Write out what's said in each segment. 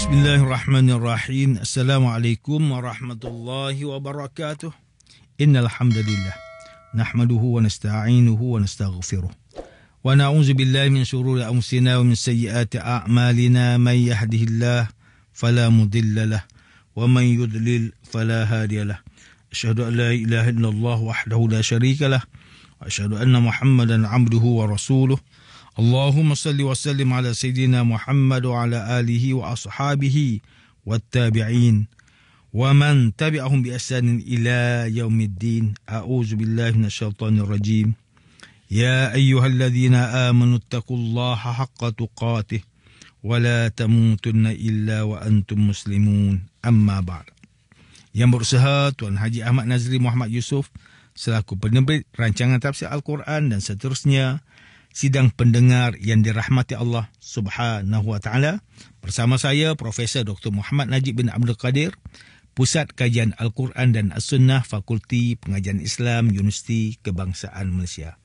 Bismillahirrahmanirrahim. Assalamualaikum warahmatullahi wabarakatuh. Innal hamdalillah nahmaduhu wa nasta'inuhu wa nastaghfiruh. Wa na'udzu billahi min shururi anfusina wa min sayyiati a'malina. Man yahdihillahu fala mudilla lahu wa man yudlil fala hadiya lahu. Asyhadu an la ilaha illallah wahdahu la syarika lahu wa asyhadu anna Muhammadan 'abduhu wa rasuluh. Allahumma salli wa sallim ala sayyidina Muhammad wa ala alihi wa ashabihi wattabi'in wa man tabi'ahum bi ihsanin ila yaumiddin. A'udzu billahi minasyaitonir rajim. Ya ayyuhalladzina amanu taqullaha haqqa tuqatih wa la tamutunna illa wa antum muslimun. Amma ba'd. Yang berusaha Tuan Haji Ahmad Nazri Muhammad Yusof selaku penerbit rancangan tafsir Al-Quran dan seterusnya, sidang pendengar yang dirahmati Allah Subhanahu wa taala, bersama saya Profesor Dr. Muhammad Najib bin Abdul Qadir, Pusat Kajian Al-Quran dan As-Sunnah, Fakulti Pengajian Islam, Universiti Kebangsaan Malaysia.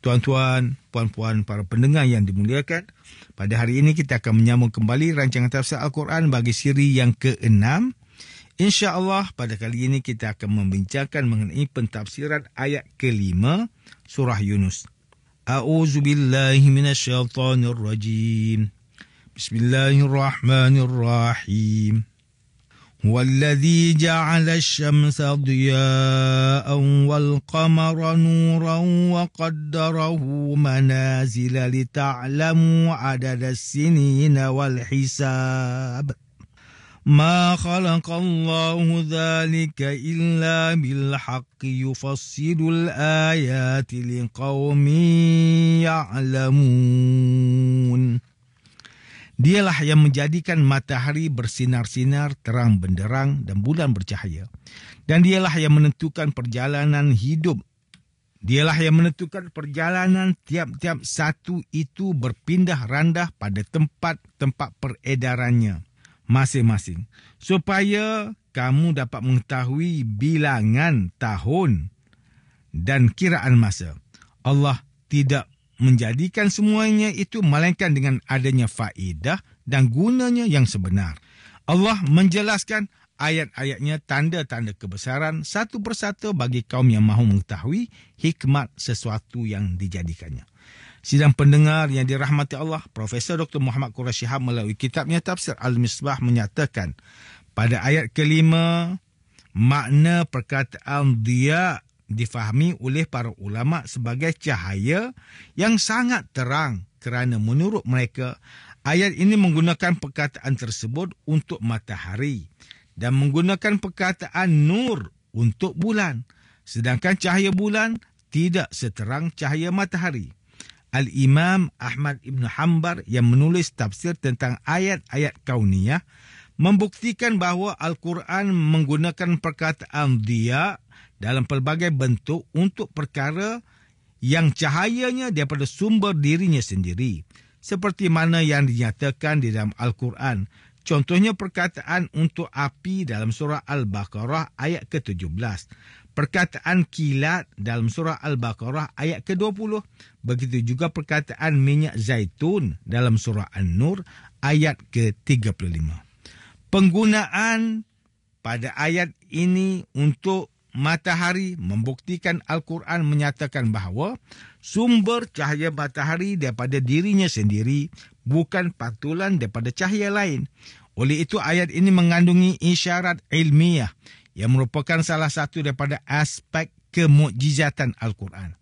Tuan-tuan, puan-puan, para pendengar yang dimuliakan, pada hari ini kita akan menyambung kembali rancangan tafsir Al-Quran bagi siri yang ke-6. InsyaAllah pada kali ini kita akan membincangkan mengenai pentafsiran ayat ke-5 surah Yunus. A'udzu billahi minasyaitonir rajim. Bismillahirrahmanirrahim. Huwallazi ja'ala asy-syamsa diya'an wal qamara nuran wa qaddarahu manazila lita'lamu 'adada as-sinina wal hisab. Ma khalaqallahu dzalika illa bil haqqi yufassilul ayati liqaumin ya'lamun. Dialah yang menjadikan matahari bersinar-sinar terang benderang dan bulan bercahaya. Dan dialah yang menentukan perjalanan hidup. Dialah yang menentukan perjalanan tiap-tiap satu itu berpindah randah pada tempat-tempat peredarannya masing-masing, supaya kamu dapat mengetahui bilangan tahun dan kiraan masa. Allah tidak menjadikan semuanya itu melainkan dengan adanya faedah dan gunanya yang sebenar. Allah menjelaskan ayat-ayatnya tanda-tanda kebesaran satu persatu bagi kaum yang mahu mengetahui hikmat sesuatu yang dijadikannya. Sidang pendengar yang dirahmati Allah, Profesor Dr. Muhammad Quraish Shihab melalui kitabnya Tafsir Al-Misbah menyatakan pada ayat kelima, makna perkataan dia difahami oleh para ulama sebagai cahaya yang sangat terang kerana menurut mereka ayat ini menggunakan perkataan tersebut untuk matahari dan menggunakan perkataan nur untuk bulan, sedangkan cahaya bulan tidak seterang cahaya matahari. Al-Imam Ahmad Ibn Hanbal yang menulis tafsir tentang ayat-ayat kauniyah membuktikan bahawa Al-Quran menggunakan perkataan dia dalam pelbagai bentuk untuk perkara yang cahayanya daripada sumber dirinya sendiri, seperti mana yang dinyatakan di dalam Al-Quran. Contohnya perkataan untuk api dalam surah Al-Baqarah ayat ke-17. Perkataan kilat dalam surah Al-Baqarah ayat ke-20. Begitu juga perkataan minyak zaitun dalam surah An-Nur ayat ke-35. Penggunaan pada ayat ini untuk matahari membuktikan Al-Quran menyatakan bahawa sumber cahaya matahari daripada dirinya sendiri, bukan pantulan daripada cahaya lain. Oleh itu ayat ini mengandungi isyarat ilmiah yang merupakan salah satu daripada aspek kemukjizatan Al-Quran.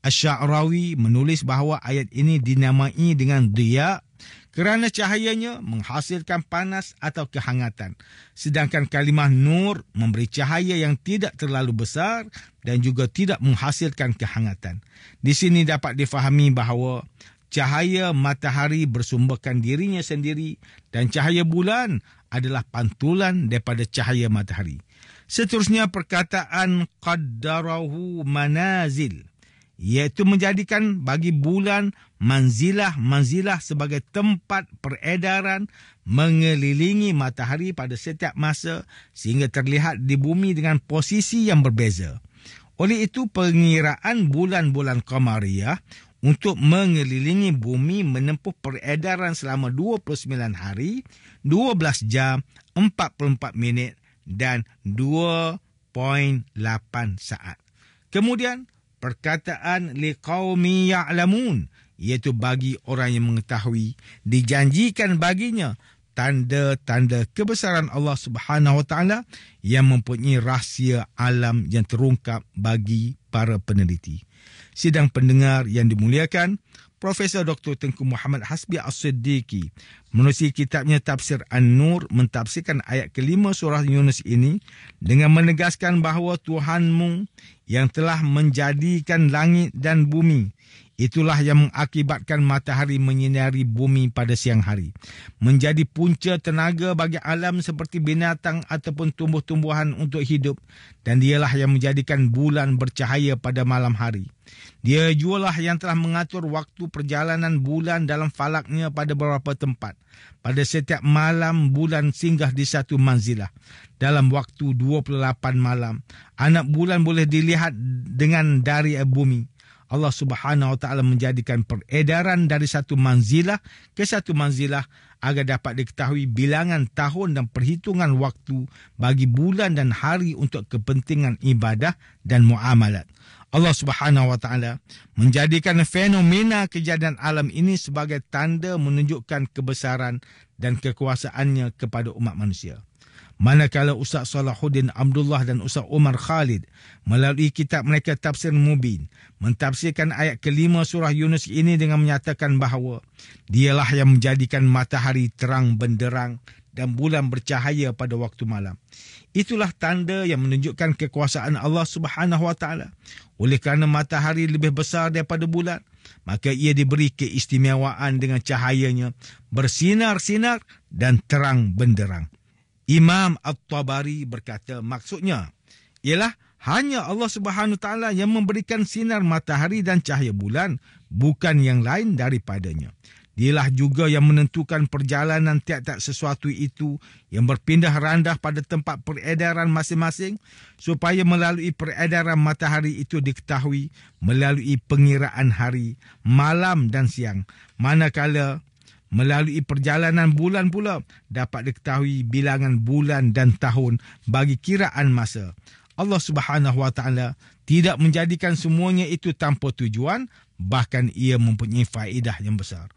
Asy-Sya'rawi menulis bahawa ayat ini dinamai dengan diya kerana cahayanya menghasilkan panas atau kehangatan. Sedangkan kalimah nur memberi cahaya yang tidak terlalu besar dan juga tidak menghasilkan kehangatan. Di sini dapat difahami bahawa cahaya matahari bersumberkan dirinya sendiri dan cahaya bulan adalah pantulan daripada cahaya matahari. Seterusnya perkataan qaddarahu manazil, iaitu menjadikan bagi bulan manzilah sebagai tempat peredaran mengelilingi matahari pada setiap masa sehingga terlihat di bumi dengan posisi yang berbeza. Oleh itu pengiraan bulan-bulan qamariyah untuk mengelilingi bumi menempuh peredaran selama 29 hari, 12 jam, 44 minit dan 2.8 saat. Kemudian, perkataan liqaumi ya'lamun, iaitu bagi orang yang mengetahui, dijanjikan baginya tanda-tanda kebesaran Allah Subhanahu Wa Taala yang mempunyai rahsia alam yang terungkap bagi para peneliti. Sidang pendengar yang dimuliakan, Profesor Dr. Tengku Muhammad Hasbi As-Siddiqui menerusi kitabnya Tafsir An-Nur mentafsirkan ayat kelima surah Yunus ini dengan menegaskan bahawa Tuhanmu yang telah menjadikan langit dan bumi, itulah yang mengakibatkan matahari menyinari bumi pada siang hari, menjadi punca tenaga bagi alam seperti binatang ataupun tumbuh-tumbuhan untuk hidup, dan dialah yang menjadikan bulan bercahaya pada malam hari. Dia jualah yang telah mengatur waktu perjalanan bulan dalam falaknya pada beberapa tempat. Pada setiap malam, bulan singgah di satu manzilah. Dalam waktu 28 malam, anak bulan boleh dilihat dengan dari bumi. Allah Subhanahu Wa Taala menjadikan peredaran dari satu manzilah ke satu manzilah agar dapat diketahui bilangan tahun dan perhitungan waktu bagi bulan dan hari untuk kepentingan ibadah dan muamalat. Allah Subhanahu Wa Taala menjadikan fenomena kejadian alam ini sebagai tanda menunjukkan kebesaran dan kekuasaannya kepada umat manusia. Manakala Ustaz Salahuddin Abdullah dan Ustaz Umar Khalid melalui kitab mereka Tafsir Mubin mentafsirkan ayat kelima surah Yunus ini dengan menyatakan bahawa dialah yang menjadikan matahari terang benderang dan bulan bercahaya pada waktu malam. Itulah tanda yang menunjukkan kekuasaan Allah Subhanahu Wa Taala. Oleh kerana matahari lebih besar daripada bulan, maka ia diberi keistimewaan dengan cahayanya bersinar-sinar dan terang benderang. Imam At-Tabari berkata maksudnya ialah hanya Allah Subhanahu Wa Taala yang memberikan sinar matahari dan cahaya bulan, bukan yang lain daripadanya. Dialah juga yang menentukan perjalanan tiap-tiap sesuatu itu yang berpindah randah pada tempat peredaran masing-masing supaya melalui peredaran matahari itu diketahui melalui pengiraan hari, malam dan siang. Manakala melalui perjalanan bulan pula dapat diketahui bilangan bulan dan tahun bagi kiraan masa. Allah Subhanahu Wa Taala tidak menjadikan semuanya itu tanpa tujuan, bahkan ia mempunyai faedah yang besar.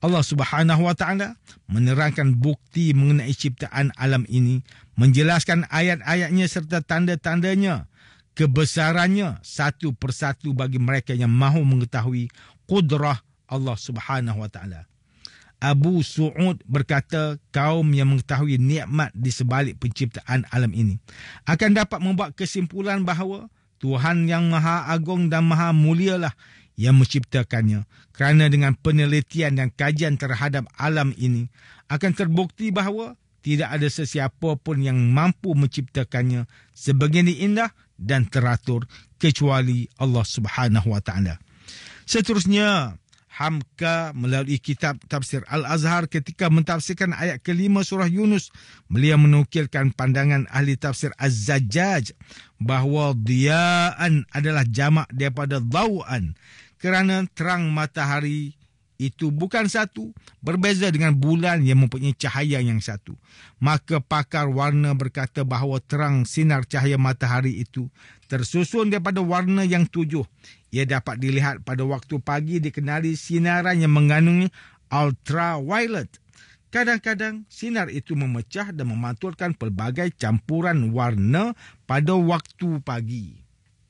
Allah Subhanahu Wa Taala menerangkan bukti mengenai ciptaan alam ini, menjelaskan ayat-ayatnya serta tanda-tandanya, kebesarannya satu persatu bagi mereka yang mahu mengetahui kudrah Allah Subhanahu Wa Taala. Abu Su'ud berkata, kaum yang mengetahui nikmat di sebalik penciptaan alam ini akan dapat membuat kesimpulan bahawa Tuhan yang Maha Agung dan Maha Mulialah yang menciptakannya, kerana dengan penelitian dan kajian terhadap alam ini akan terbukti bahawa tidak ada sesiapa pun yang mampu menciptakannya sebegini indah dan teratur kecuali Allah Subhanahu Wa Taala. Seterusnya, Hamka melalui kitab Tafsir Al-Azhar ketika mentafsirkan ayat kelima surah Yunus, beliau menukilkan pandangan ahli tafsir Az-Zajjaj bahawa diya'an adalah jamak daripada daw'an, kerana terang matahari itu bukan satu, berbeza dengan bulan yang mempunyai cahaya yang satu. Maka pakar warna berkata bahawa terang sinar cahaya matahari itu tersusun daripada warna yang 7. Ia dapat dilihat pada waktu pagi dikenali sinaran yang mengandungi ultraviolet. Kadang-kadang sinar itu memecah dan memantulkan pelbagai campuran warna pada waktu pagi,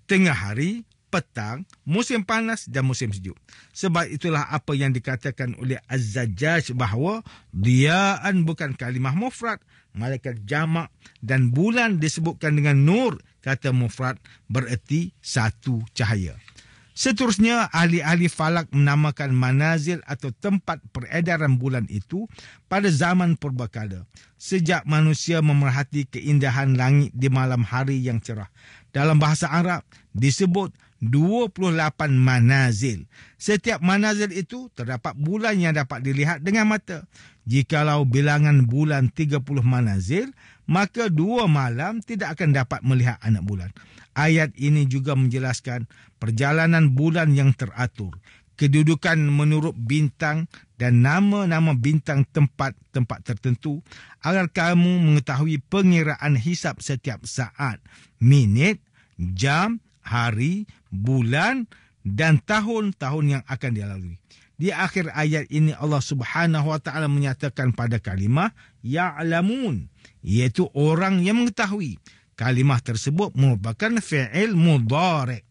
tengah hari, petang, musim panas dan musim sejuk. Sebab itulah apa yang dikatakan oleh Az-Zajjaj bahawa diya'an bukan kalimah mufrad, malaikat jamak, dan bulan disebutkan dengan nur, kata mufrad bererti satu cahaya. Seterusnya, ahli-ahli falak menamakan manazil atau tempat peredaran bulan itu pada zaman purbakala, sejak manusia memerhati keindahan langit di malam hari yang cerah. Dalam bahasa Arab disebut 28 manazil. Setiap manazil itu terdapat bulan yang dapat dilihat dengan mata. Jikalau bilangan bulan 30 manazil, maka 2 malam tidak akan dapat melihat anak bulan. Ayat ini juga menjelaskan perjalanan bulan yang teratur, kedudukan menurut bintang dan nama-nama bintang tempat-tempat tertentu agar kamu mengetahui pengiraan hisab setiap saat, minit, jam, hari, bulan dan tahun-tahun yang akan dilalui. Di akhir ayat ini Allah Subhanahu wa taala menyatakan pada kalimah ya'lamun, iaitu orang yang mengetahui. Kalimah tersebut merupakan fi'il mudhari',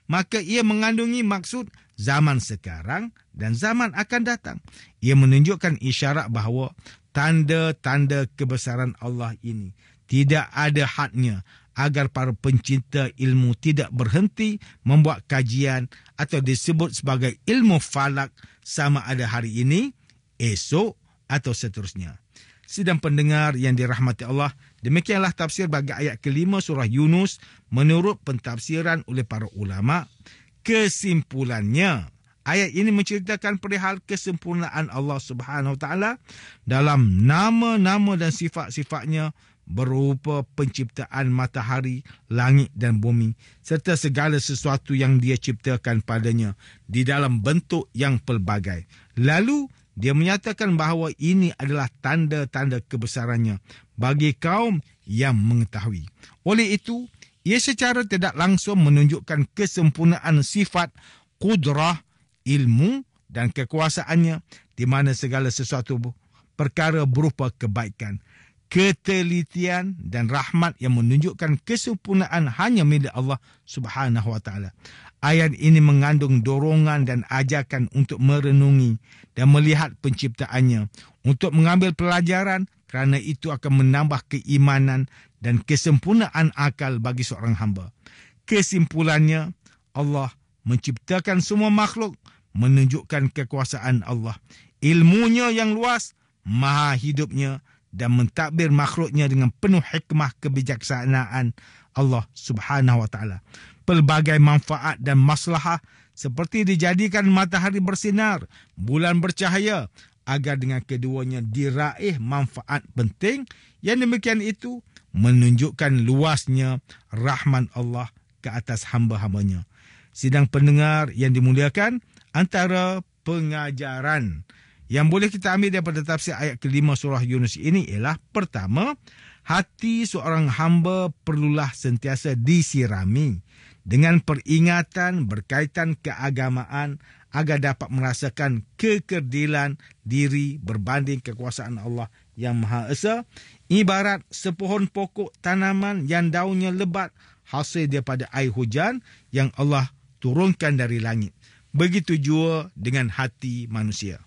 maka ia mengandungi maksud zaman sekarang dan zaman akan datang. Ia menunjukkan isyarat bahawa tanda-tanda kebesaran Allah ini tidak ada hadnya, agar para pencinta ilmu tidak berhenti membuat kajian atau disebut sebagai ilmu falak sama ada hari ini, esok atau seterusnya. Sidang pendengar yang dirahmati Allah, demikianlah tafsir bagi ayat kelima surah Yunus menurut pentafsiran oleh para ulama. Kesimpulannya, ayat ini menceritakan perihal kesempurnaan Allah Subhanahu Wa Taala dalam nama-nama dan sifat-sifatnya berupa penciptaan matahari, langit dan bumi serta segala sesuatu yang dia ciptakan padanya di dalam bentuk yang pelbagai. Lalu dia menyatakan bahawa ini adalah tanda-tanda kebesarannya bagi kaum yang mengetahui. Oleh itu, ia secara tidak langsung menunjukkan kesempurnaan sifat kudrah, ilmu dan kekuasaannya, di mana segala sesuatu perkara berupa kebaikan, ketelitian dan rahmat yang menunjukkan kesempurnaan hanya milik Allah Subhanahu wa taala. Ayat ini mengandung dorongan dan ajakan untuk merenungi dan melihat penciptaannya, untuk mengambil pelajaran, kerana itu akan menambah keimanan dan kesempurnaan akal bagi seorang hamba. Kesimpulannya, Allah menciptakan semua makhluk menunjukkan kekuasaan Allah, ilmunya yang luas, maha hidupnya dan mentadbir makhluknya dengan penuh hikmah kebijaksanaan Allah Subhanahu wa taala. Pelbagai manfaat dan maslahah seperti dijadikan matahari bersinar, bulan bercahaya, agar dengan keduanya diraih manfaat penting. Yang demikian itu menunjukkan luasnya rahmat Allah ke atas hamba-hambanya. Sidang pendengar yang dimuliakan, antara pengajaran yang boleh kita ambil daripada tafsir ayat kelima surah Yunus ini ialah, pertama, hati seorang hamba perlulah sentiasa disirami dengan peringatan berkaitan keagamaan agar dapat merasakan kekerdilan diri berbanding kekuasaan Allah yang Maha Esa. Ibarat sepohon pokok tanaman yang daunnya lebat hasil daripada air hujan yang Allah turunkan dari langit. Begitu jua dengan hati manusia.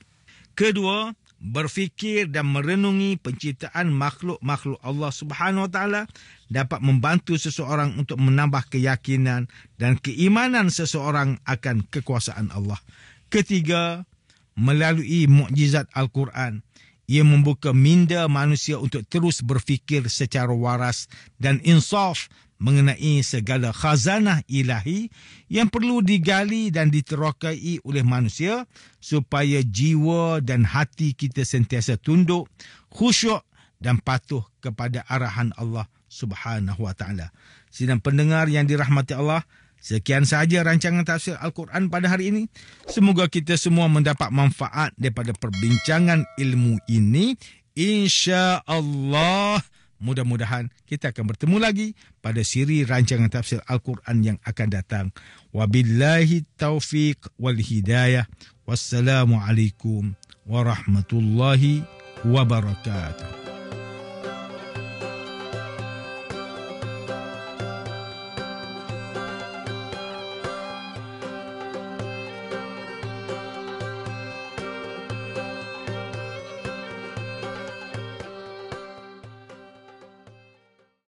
Kedua, berfikir dan merenungi penciptaan makhluk-makhluk Allah Subhanahu Wa Taala dapat membantu seseorang untuk menambah keyakinan dan keimanan seseorang akan kekuasaan Allah. Ketiga, melalui mukjizat Al-Quran, ia membuka minda manusia untuk terus berfikir secara waras dan insaf mengenai segala khazanah ilahi yang perlu digali dan diterokai oleh manusia supaya jiwa dan hati kita sentiasa tunduk, khusyuk dan patuh kepada arahan Allah Subhanahu wa taala. Sidang pendengar yang dirahmati Allah, sekian sahaja rancangan tafsir Al-Quran pada hari ini. Semoga kita semua mendapat manfaat daripada perbincangan ilmu ini. Insya-Allah, mudah-mudahan kita akan bertemu lagi pada siri rancangan tafsir Al-Quran yang akan datang. Wabillahi taufiq wal hidayah. Wassalamualaikum warahmatullahi wabarakatuh.